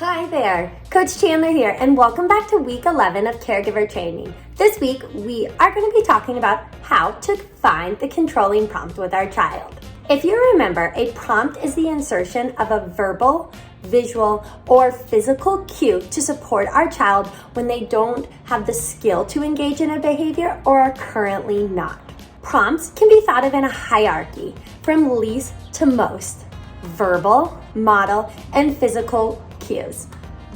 Hi there, Coach Chandler here, and welcome back to week 11 of Caregiver Training. This week, we are going to be talking about how to find the controlling prompt with our child. If you remember, a prompt is the insertion of a verbal, visual, or physical cue to support our child when they don't have the skill to engage in a behavior or are currently not. Prompts can be thought of in a hierarchy, from least to most: verbal, model, and physical cues.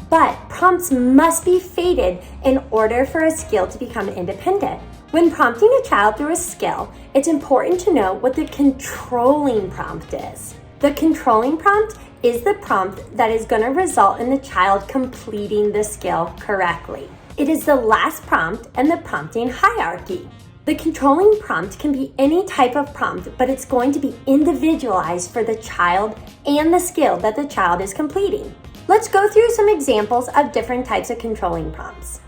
But prompts must be faded in order for a skill to become independent. When prompting a child through a skill, it's important to know what the controlling prompt is. The controlling prompt is the prompt that is going to result in the child completing the skill correctly. It is the last prompt in the prompting hierarchy. The controlling prompt can be any type of prompt, but it's going to be individualized for the child and the skill that the child is completing. Let's go through some examples of different types of controlling prompts.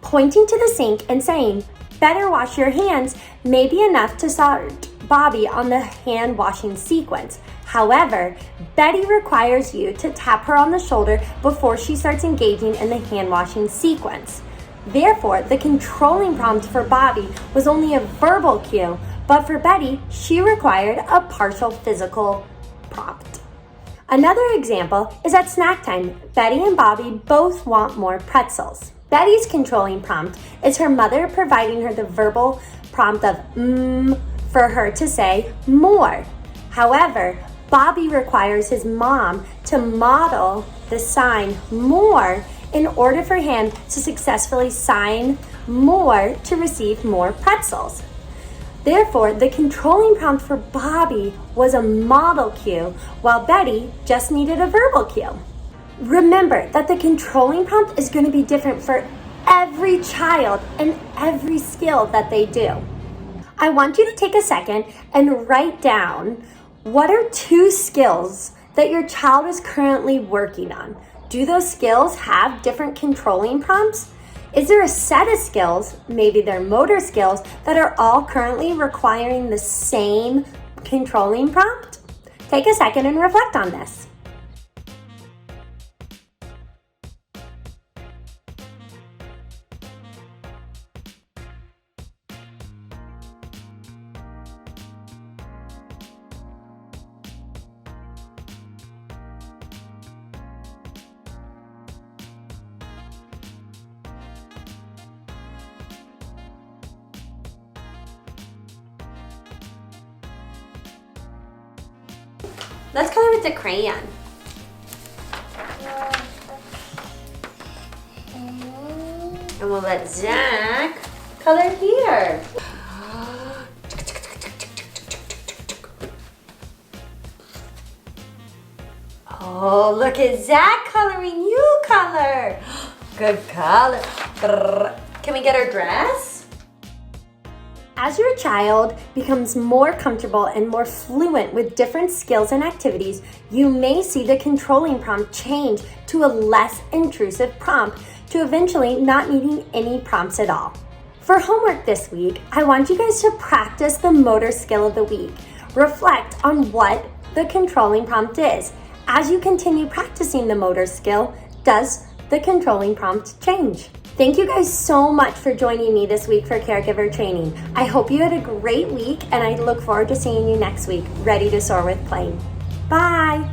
Pointing to the sink and saying, "Better wash your hands," may be enough to start Bobby on the hand washing sequence. However, Betty requires you to tap her on the shoulder before she starts engaging in the hand washing sequence. Therefore, the controlling prompt for Bobby was only a verbal cue, but for Betty, she required a partial physical prompt. Another example is at snack time. Betty and Bobby both want more pretzels. Betty's controlling prompt is her mother providing her the verbal prompt of for her to say more. However, Bobby requires his mom to model the sign more in order for him to successfully sign more to receive more pretzels. Therefore, the controlling prompt for Bobby was a model cue, while Betty just needed a verbal cue. Remember that the controlling prompt is going to be different for every child and every skill that they do. I want you to take a second and write down what are 2 skills that your child is currently working on. Do those skills have different controlling prompts? Is there a set of skills, maybe they're motor skills, that are all currently requiring the same controlling prompt? Take a second and reflect on this. Let's color with the crayon. And we'll let Zach color here. Oh, look at Zach coloring you color. Good color. Can we get our dress? As your child becomes more comfortable and more fluent with different skills and activities, you may see the controlling prompt change to a less intrusive prompt to eventually not needing any prompts at all. For homework this week, I want you guys to practice the motor skill of the week. Reflect on what the controlling prompt is. As you continue practicing the motor skill, does the controlling prompt change? Thank you guys so much for joining me this week for Caregiver Training. I hope you had a great week, and I look forward to seeing you next week, ready to soar with playing. Bye!